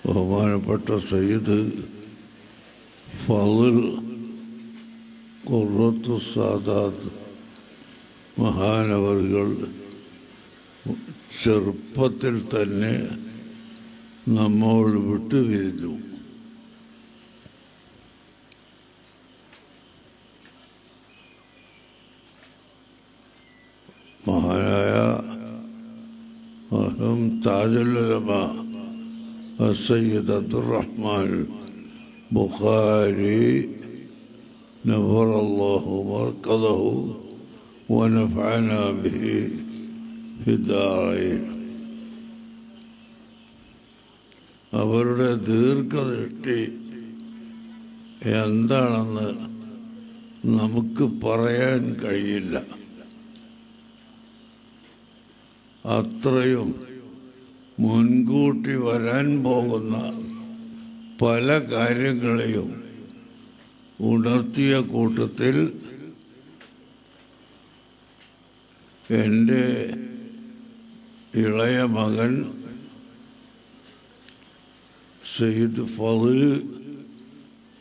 ബഹുമാനപ്പെട്ട സയ്യിദ് ഫാളിൽ ഖുർറത്തു സാദാത്ത് മഹാനവറുകൾ ചെറുപ്പത്തിൽ തന്നെ നമ്മോട് വിട്ടുപിരിഞ്ഞു. മഹാനായ താജുൽ ഉലമ സയ്യിദ് അബ്ദുറഹ്മാൻ ബുഖാരി നവറല്ലാഹു മർക്കദഹു വനഫഅനാ ബിഹി ഫിദ്ദാറൈൻ. അവരുടെ ദീർഘദൃഷ്ടി എന്താണെന്ന് നമുക്ക് പറയാൻ കഴിയില്ല. അത്രയും മുൻകൂട്ടി വരാൻ പോകുന്ന പല കാര്യങ്ങളെയും ഉണർത്തിയ കൂട്ടത്തിൽ എൻ്റെ ഇളയ മകൻ സയ്യിദ് ഫാളിൽ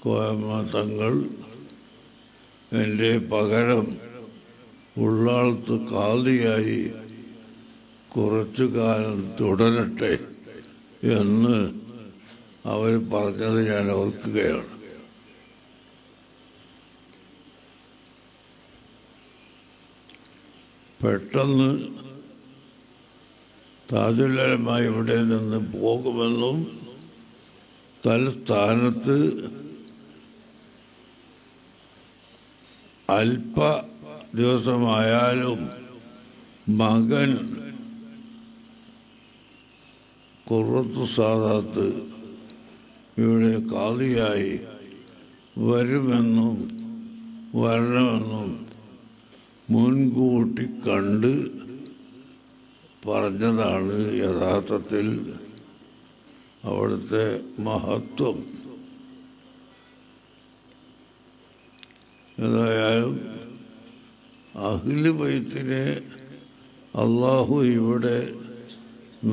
കോയമ്മ തങ്ങൾ എൻ്റെ പകരം ഉള്ളാളത്ത് ഖാദിയായി കുറച്ചു കാലം തുടരട്ടെ എന്ന് അവർ പറഞ്ഞത് ഞാൻ ഓർക്കുകയാണ്. പെട്ടെന്ന് താജുൽ ഉലമ ഇവിടെ നിന്ന് പോകുമെന്നും തൽസ്ഥാനത്ത് അല്പ ദിവസമായാലും മകൻ ഖുർറത്തു സാദാത്ത് ഇവിടെ ഖാദിയായി വരുമെന്നും വരണമെന്നും മുൻകൂട്ടി കണ്ട് പറഞ്ഞതാണ് യഥാർത്ഥത്തിൽ അവിടുത്തെ മഹത്വം. ഏതായാലും അഹ്ലു ബൈത്തിനെ അള്ളാഹു ഇവിടെ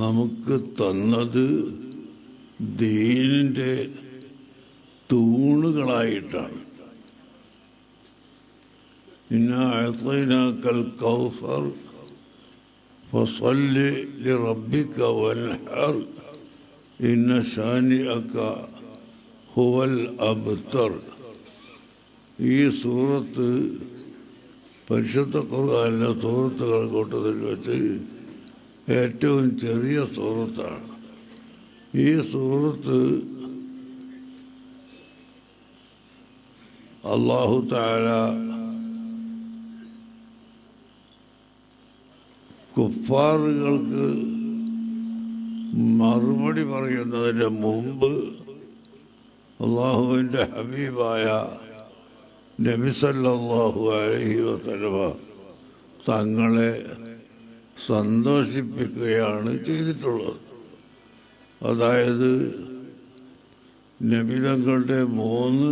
നമുക്ക് തന്നത് ദീനിൻ്റെ തൂണുകളായിട്ടാണ്. ഇന്നാ അഅ്തൈനാക്കൽ കൗസർ ഫസല്ലി ലിറബ്ബിക വൻഹർ ഇന്ന ശാനിഅക ഹുവൽ അബ്തർ. ഈ സൂറത്ത് പരിശുദ്ധ ഖുർആനിലെ സൂറത്തുകൾ കൂട്ടത്തിൽ വെച്ച് ഏറ്റവും ചെറിയ സൂറത്താണ്. ഈ സൂറത്ത് അല്ലാഹു തആല കുഫാറുകൾക്ക് മറുപടി പറയുന്നതിന് മുമ്പ് അള്ളാഹുവിൻ്റെ ഹബീബായ നബി സല്ലല്ലാഹു അലൈഹി വസല്ലമ തങ്ങളെ സന്തോഷിപ്പിക്കുകയാണ് ചെയ്തിട്ടുള്ളത്. അതായത് നബി തങ്ങളുടെ 3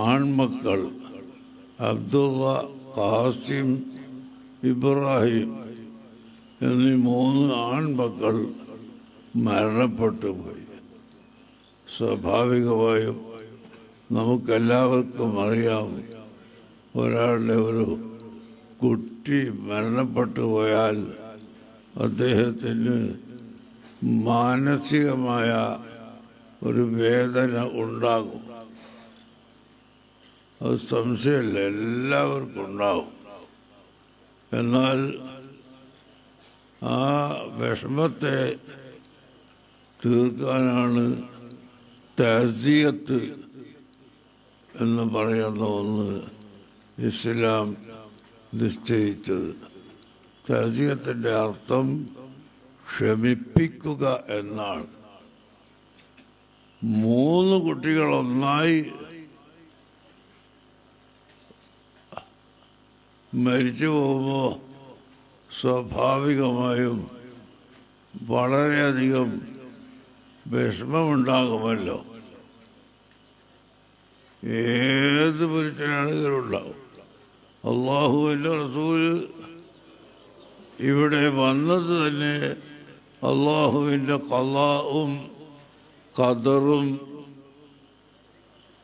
ആൺമക്കൾ അബ്ദുള്ള, ഖാസിം, ഇബ്രാഹിം എന്നീ 3 ആൺമക്കൾ മരണപ്പെട്ടു പോയി. സ്വാഭാവികമായും നമുക്കെല്ലാവർക്കും അറിയാം, ഒരാളുടെ ഒരു കുട്ടി മരണപ്പെട്ടു പോയാൽ അദ്ദേഹത്തിന് മാനസികമായ ഒരു വേദന ഉണ്ടാകും. അത് സംശയമില്ല, എല്ലാവർക്കും ഉണ്ടാകും. എന്നാൽ ആ വിഷമത്തെ തീർക്കാനാണ് തഅസിയത്ത് എന്ന് പറയുന്ന ഒന്ന് ഇസ്ലാം നിശ്ചയിച്ചത്. തഅസിയത്തിൻ്റെ അർത്ഥം ക്ഷമിപ്പിക്കുക എന്നാണ്. 3 കുട്ടികൾ ഒന്നായി മരിച്ചു പോകുമ്പോൾ സ്വാഭാവികമായും വളരെയധികം വിഷമമുണ്ടാകുമല്ലോ. ഏത് പുരുഷനാണെങ്കിലും ഉണ്ടാകും. അള്ളാഹുവിൻ്റെ റസൂല് ഇവിടെ വന്നത് തന്നെ അള്ളാഹുവിൻ്റെ ഖളാഉം ഖദറും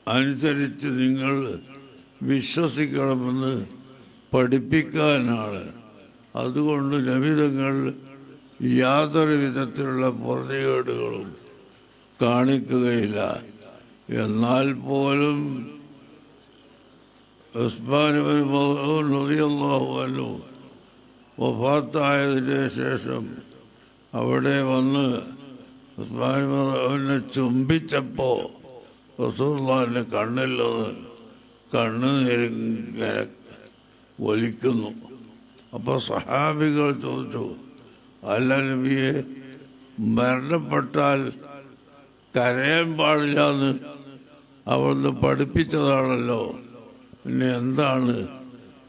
അനുസരിച്ച് നിങ്ങൾ വിശ്വസിക്കണമെന്ന് പഠിപ്പിക്കാനാണ്. അതുകൊണ്ട് നബി തങ്ങൾ യാതൊരു വിധത്തിലുള്ള പൊറുതികേടുകളും കാണിക്കുകയില്ല. എന്നാൽ പോലും ഉസ്മാൻ ഇബ്നു മദ്ഊൻ റളിയല്ലാഹു അൻഹു വഫാത്തായതിന് ശേഷം അവിടെ വന്ന് ഉസ്മാൻ ഇബ്നു മദ്ഊനെ ചുംബിച്ചപ്പോൾ റസൂലുള്ളാഹിന്റെ കണ്ണിൽ നിന്ന് കണ്ണുനീരിങ്ങനെ ഒലിക്കുന്നു. അപ്പോൾ സഹാബികൾ ചോദിച്ചു, അല്ല നബിയെ, മരണപ്പെട്ടാൽ കരയാൻ പാടില്ല എന്ന് അവിടുന്ന് പഠിപ്പിച്ചതാണല്ലോ, പിന്നെ എന്താണ്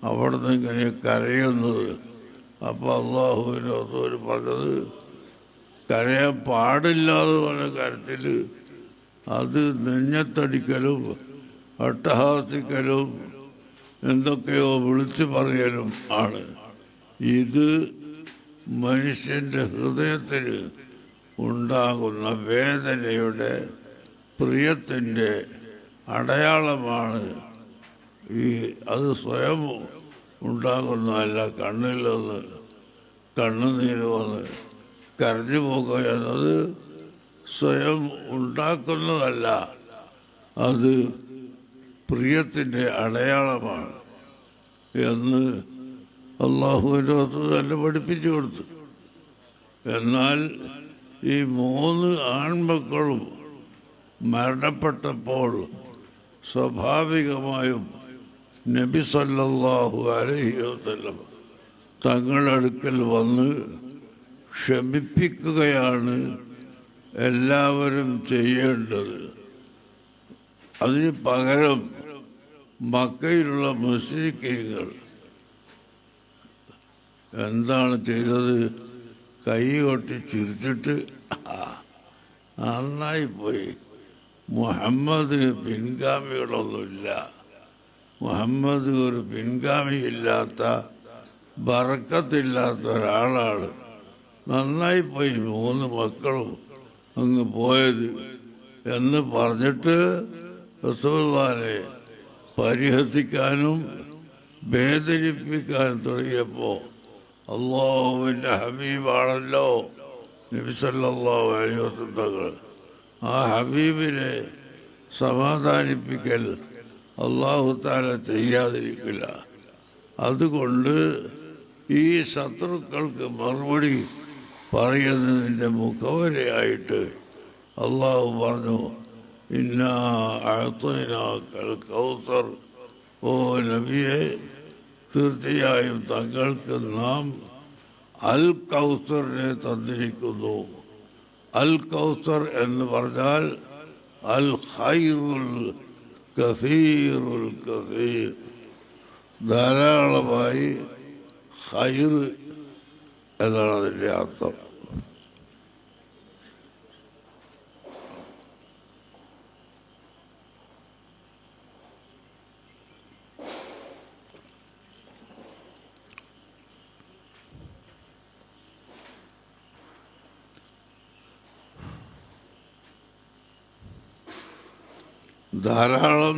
അവിടുന്ന് ഇങ്ങനെ കരയുന്നത്? അപ്പോൾ അള്ളാഹുവിൻ്റെ റസൂൽ പറഞ്ഞത്, കരയാൻ പാടില്ലാതെ പറഞ്ഞ കാര്യത്തിൽ അത് നെഞ്ഞത്തടിക്കലും അട്ടഹാസിക്കലും എന്തൊക്കെയോ വിളിച്ചു പറയലും ആണ്. ഇത് മനുഷ്യൻ്റെ ഹൃദയത്തിന് ഉണ്ടാകുന്ന വേദനയുടെ പ്രിയത്തിൻ്റെ അടയാളമാണ്. അത് സ്വയം ഉണ്ടാകുന്നതല്ല. കണ്ണിൽ നിന്ന് കണ്ണുനീര് വന്ന് കരഞ്ഞു പോകുക എന്നത് സ്വയം ഉണ്ടാക്കുന്നതല്ല, അത് പ്രിയത്തിൻ്റെ അടയാളമാണ് എന്ന് അള്ളാഹുവിൻ്റെ റസൂൽ തന്നെ പഠിപ്പിച്ചു കൊടുത്തു. എന്നാൽ ഈ 3 ആൺമക്കളും മരണപ്പെട്ടപ്പോൾ സ്വാഭാവികമായും നബി സല്ലല്ലാഹു അലൈഹി വസല്ലം തങ്ങളുടെ അടുക്കൽ വന്ന് ക്ഷമിപ്പിക്കുകയാണ് എല്ലാവരും ചെയ്യേണ്ടത്. അതിന് പകരം മക്കയിലുള്ള മുശ്രിക്കീങ്ങൾ എന്താണ് ചെയ്തത്? കൈ കൊട്ടി ചിരിച്ചിട്ട് നന്നായിപ്പോയി, മുഹമ്മദിന് പിൻഗാമികളൊന്നുമില്ല, മുഹമ്മദ് ഒരു പിൻഗാമിയില്ലാത്ത ബറക്കത്തില്ലാത്ത ഒരാളാണ്, നന്നായിപ്പോയി 3 മക്കളും അങ്ങ് പോയത് എന്ന് പറഞ്ഞിട്ട് റസൂലുള്ളാഹിനെ പരിഹസിക്കാനും വേദനിപ്പിക്കാനും തുടങ്ങിയപ്പോൾ അള്ളാഹുവിൻ്റെ ഹബീബാണല്ലോ നബി സല്ലല്ലാഹു അലൈഹി വസല്ലം തങ്ങൾ, ആ ഹബീബിനെ സമാധാനിപ്പിക്കൽ അള്ളാഹു തആല ചെയ്യാതിരിക്കില്ല. അതുകൊണ്ട് ഈ ശത്രുക്കൾക്ക് മറുപടി പറയുന്നതിൻ്റെ മുഖവരയായിട്ട് അള്ളാഹു പറഞ്ഞു, ഇന്നാ അഅ്തൈനാകൽ കൗസർ, ഓ നബിയെ, തീർച്ചയായും തങ്ങൾക്ക് നാം അൽ കൗസറിനെ തന്നിരിക്കുന്നു. അൽ കൗസർ എന്ന് പറഞ്ഞാൽ അൽ ഖൈറുൽ കസീറുൽ കസീർ, ധാരാളമായി ഖൈർ എന്നാണ് അതിൻ്റെ അർത്ഥം. ധാരാളം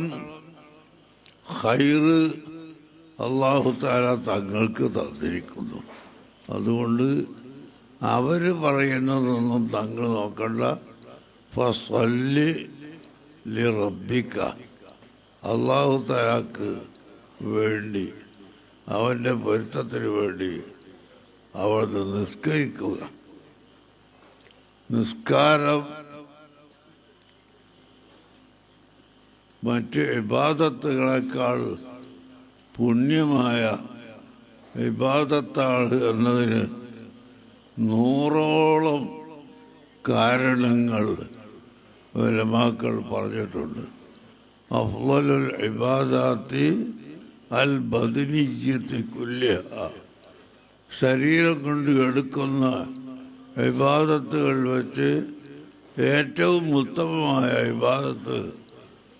ഖൈർ അല്ലാഹു തആല തങ്ങൾക്ക് തന്നിരിക്കുന്നു. അതുകൊണ്ട് അവർ പറയുന്നതൊന്നും തങ്ങൾ നോക്കണ്ട. ഫസ്വല്ലി ലിറബ്ബിക, അല്ലാഹു തആലക്ക് വേണ്ടി, അവൻ്റെ പൊരുത്തത്തിന് വേണ്ടി അവിടുന്ന് നിസ്കരിക്കുക. നിസ്കാരം മറ്റ് ഇബാദത്തുകളെക്കാൾ പുണ്യമായ ഇബാദത്താണ് എന്നതിന് 100ഓളം കാരണങ്ങൾ ഉലമാക്കൾ പറഞ്ഞിട്ടുണ്ട്. അഫ്ളലുൽ ഇബാദാത്തി അൽ ബദനിയ്യത്തി കുല്ലിഹ, ശരീരം കൊണ്ട് എടുക്കുന്ന ഇബാദത്തുകൾ വെച്ച് ഏറ്റവും ഉത്തമമായ ഇബാദത്ത്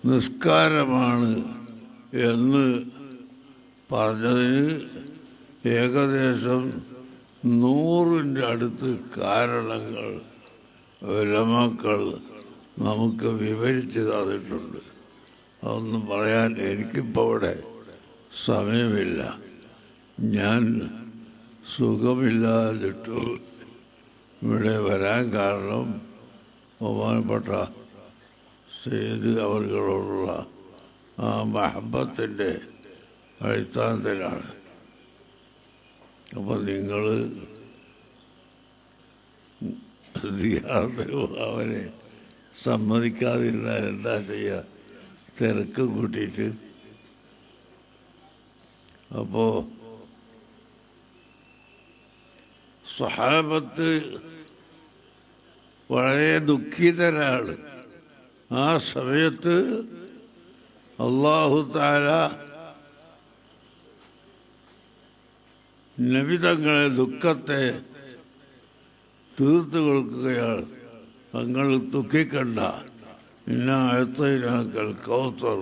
നിസ്കാരമാണ് എന്ന് പറഞ്ഞതിന് ഏകദേശം 100ൻ്റെ അടുത്ത് കാരണങ്ങൾ ഉലമാക്കൾ നമുക്ക് വിവരിച്ച് തന്നിട്ടുണ്ട്. അതൊന്നും പറയാൻ എനിക്കിപ്പോൾ ഇവിടെ സമയമില്ല. ഞാൻ സുഖമില്ലാതിട്ടു ഇവിടെ വരാൻ കാരണം ബഹുമാനപ്പെട്ട സെയ്ദ് അവർകളോടുള്ള ആ മഹബത്തിൻ്റെ അടിസ്ഥാനത്തിലാണ്. അപ്പം നിങ്ങൾ അവരെ സമ്മതിക്കാതിരുന്നാൽ എന്താ ചെയ്യുക? തിരക്ക് കൂട്ടിയിട്ട്. അപ്പോൾ സ്വഹാബത്ത് വളരെ ദുഃഖിതരാണ്. ആ സമയത്ത് അല്ലാഹു തആല നബി തങ്ങളെ ദുഃഖത്തെ തീർത്തു കൊടുക്കുകയാണ്. തങ്ങൾ ദുഃഖിക്കണ്ട, ഇന്ന അഅ്തൈനാക്കൽ കൗസർ,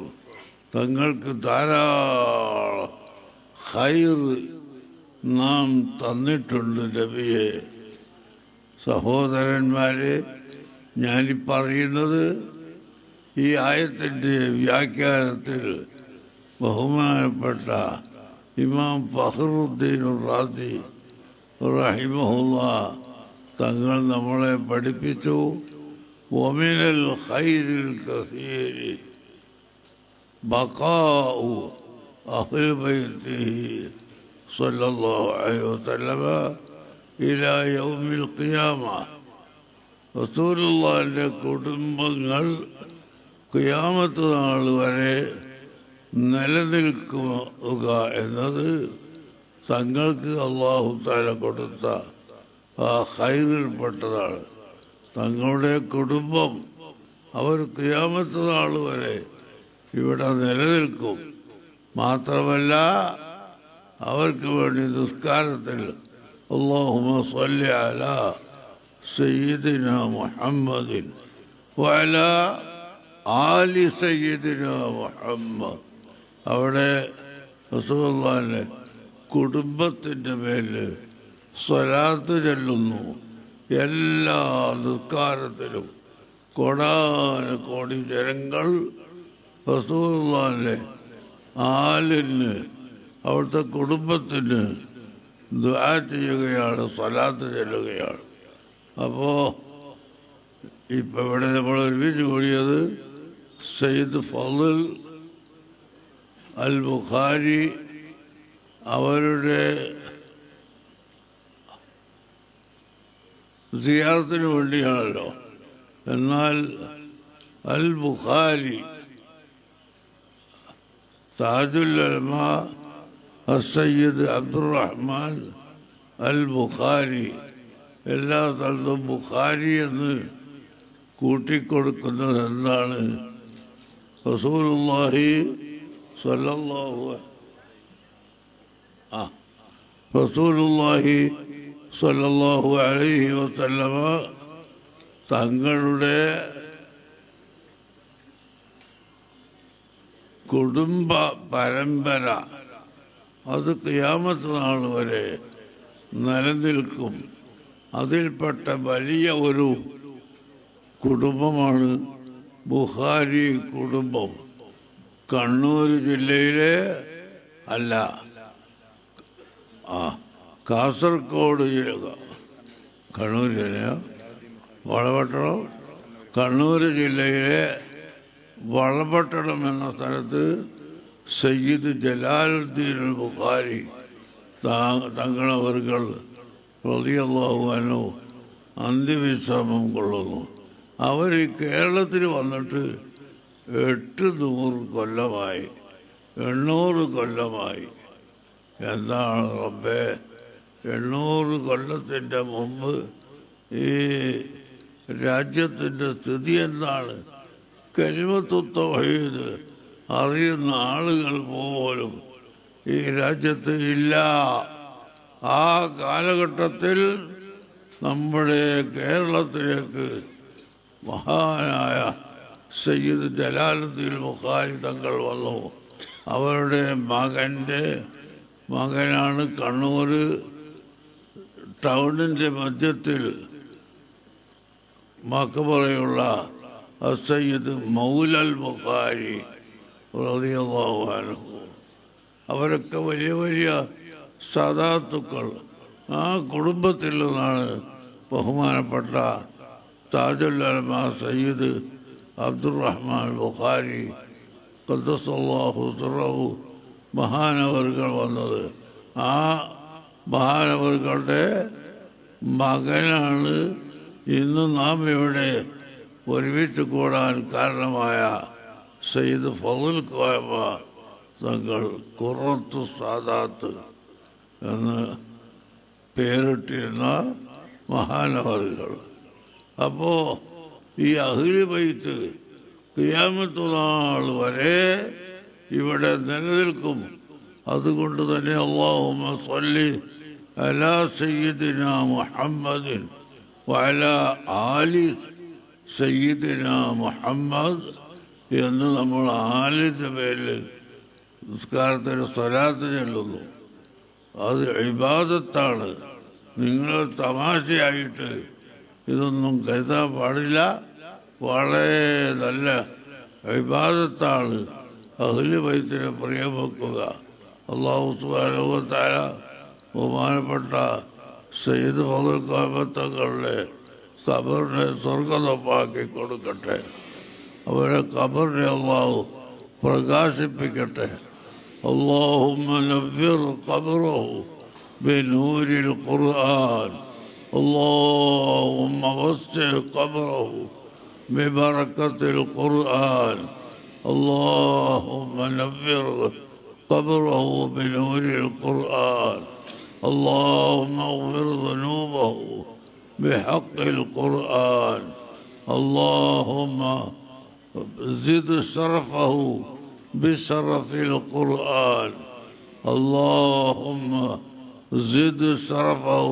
തങ്ങൾക്ക് ധാരാളം ഖൈർ നാം തന്നിട്ടുണ്ട് നബിയെ. സഹോദരന്മാരെ, ഞാനീ പറയുന്നത് ഈ ആയത്തിൻ്റെ വ്യാഖ്യാനത്തിൽ ബഹുമാനപ്പെട്ട ഇമാം ഫഖറുദ്ദീൻ റാസി റഹിമഹുല്ലാഹ് തങ്ങൾ നമ്മളെ പഠിപ്പിച്ചു, വമിനൽ ഖൈരിൽ കസീരി ബഖാഉ അഹ്ലി ബൈത്തിഹി സ്വല്ലല്ലാഹു അലൈഹി വസല്ലമ ഇലാ യൗമിൽ ഖിയാമ. റസൂലുള്ളാഹിന്റെ കുടുംബങ്ങൾ ഖിയാമത്ത് നാൾ വരെ നിലനിൽക്കുക എന്നത് തങ്ങൾക്ക് അല്ലാഹു തആല കൊടുത്ത ആ ഖൈറിൽപ്പെട്ടതാണ്. തങ്ങളുടെ കുടുംബം അവർ ഖിയാമത്ത് നാൾ വരെ ഇവിടെ നിലനിൽക്കും. മാത്രമല്ല, അവർക്ക് വേണ്ടി നിസ്കാരത്തിൽ അല്ലാഹുമ്മ സ്വല്ലി അലാ സയ്യിദിനാ മുഹമ്മദിൻ വഅലാ ആലി സയ്യിദിനാ മുഹമ്മദ്, അവിടെ റസൂലുള്ളാഹിന്റെ കുടുംബത്തിൻ്റെ മേൽ സ്വലാത്ത് ചൊല്ലുന്നു. എല്ലാ നിസ്കാരത്തിലും കോടാനുകോടി ജനങ്ങൾ റസൂലുള്ളാഹിന്റെ ആലിന്, അവിടുത്തെ കുടുംബത്തിന് ദുആ ചെയ്യുകയാണ്, സ്വലാത്ത് ചൊല്ലുകയാണ്. അപ്പോൾ ഇപ്പം ഇവിടെ നമ്മൾ ഒരുമിച്ച് കൂടിയത് സയ്യിദ് ഫളൽ അൽ ബുഖാരി അവരുടെ സിയാറത്തിന് വേണ്ടിയാണല്ലോ. എന്നാൽ അൽ ബുഖാരി താജുൽ ഉലമാ സയ്യിദ് അബ്ദുറഹ്മാൻ അൽ ബുഖാരി, എല്ലാ സ്ഥലത്തും ബുഖാരി എന്ന് കൂട്ടിക്കൊടുക്കുന്നത് എന്താണ്? റസൂലുള്ളാഹി സ്വല്ലല്ലാഹു അലൈഹി വസല്ലമ തങ്ങളുടെ കുടുംബ പരമ്പര അത് ഖിയാമത്ത് നാൾ വരെ നിലനിൽക്കും. അതിൽപ്പെട്ട വലിയ ഒരു കുടുംബമാണ് ബുഖാരി കുടുംബം. കണ്ണൂർ ജില്ലയിലെ അല്ല, കാസർഗോഡ് ജില്ല, കണ്ണൂർ ജില്ലയോ വളപട്ടണം, കണ്ണൂർ ജില്ലയിലെ വളപട്ടണം എന്ന സ്ഥലത്ത് സയ്യിദ് ജലാലുദ്ദീൻ ബുഖാരി തങ്ങളവർകൾ റളിയല്ലാഹു അൻഹു അന്ത്യവിശ്രമം കൊള്ളുന്നു. അവർ ഈ കേരളത്തിൽ വന്നിട്ട് 800 കൊല്ലമായി, 800 കൊല്ലമായി. എന്താണ് റബ്ബേ, 800 കൊല്ലത്തിൻ്റെ മുമ്പ് ഈ രാജ്യത്തിൻ്റെ സ്ഥിതി എന്താണ്? കലിമത്തു തൗഹീദ് അറിയുന്ന ആളുകൾ പോലും ഈ രാജ്യത്ത് ഇല്ല. ആ കാലഘട്ടത്തിൽ നമ്മുടെ കേരളത്തിലേക്ക് മഹാനായ സയ്യിദ് ജലാലുദ്ദീൻ ബുഖാരി തങ്ങൾ വന്നു. അവരുടെ മകനാണ് കണ്ണൂർ ടൗണിൻ്റെ മധ്യത്തിൽ മക്ബറയുള്ള അസയ്യിദ് മൗലൽ ബുഖാരി റളിയല്ലാഹു അൻഹു. അവരൊക്കെ വലിയ വലിയ സാദാത്തുക്കൾ. ആ കുടുംബത്തിൽ നിന്നാണ് ബഹുമാനപ്പെട്ട താജുൽ ഉലമാ സയ്യിദ് അബ്ദുറഹ്മാൻ ബുഖാരി ഖദ്ദസല്ലാഹു സിറഹു മഹാനവറുകൾ വന്നത്. ആ മഹാനവറുകളുടെ മകനാണ് ഇന്ന് നാം ഇവിടെ ഒരുമിച്ച് കൂടാൻ കാരണമായ സയ്യിദ് ഫളുൽ ഖാമ തങ്ങൾ ഖുറത്തു സാദാത്ത് എന്ന് പേരിട്ടിരുന്ന മഹാനവറുകൾ. അപ്പോൾ ഈ അഹ്ലു ബൈത്ത് ഖിയാമത്ത് നാൾ വരെ ഇവിടെ നിലനിൽക്കും. അതുകൊണ്ട് തന്നെ അല്ലാഹുമ്മ സ്വല്ലി അലാ സയ്യിദിന മുഹമ്മദിൻ വഅലാ ആലി സയ്യിദിന മുഹമ്മദ് എന്ന് നമ്മൾ ആലിൻ്റെ പേരിൽ നിസ്കാരത്തിന് സ്വലാത്ത് ചൊല്ലുന്നു. അത് ഇബാദത്താണ്. നിങ്ങൾ തമാശയായിട്ട് ഇതൊന്നും കരുതാൻ പാടില്ല. വളരെ നല്ല ഇബാദത്താണ് അഹ്ലു ബൈത്തിനെ പ്രിയം വെക്കുക. അല്ലാഹു സുബ്ഹാനഹു വ തആല ബഹുമാനപ്പെട്ട സയ്യിദ് ഫളുൽ ഖാമ തങ്ങളുടെ ഖബറിനെ സ്വർഗ്ഗതമാക്കി കൊടുക്കട്ടെ. അവരെ ഖബറിനെ അല്ലാഹു പ്രകാശിപ്പിക്കട്ടെ. اللهم نفر قبره بنور القرآن. اللهم وسع قبره ببركة القرآن. اللهم نفر قبره بنور القرآن. اللهم اغفر ذنوبه بحق القرآن. اللهم زد شرفه بشرف القرآن. اللهم زد شرفه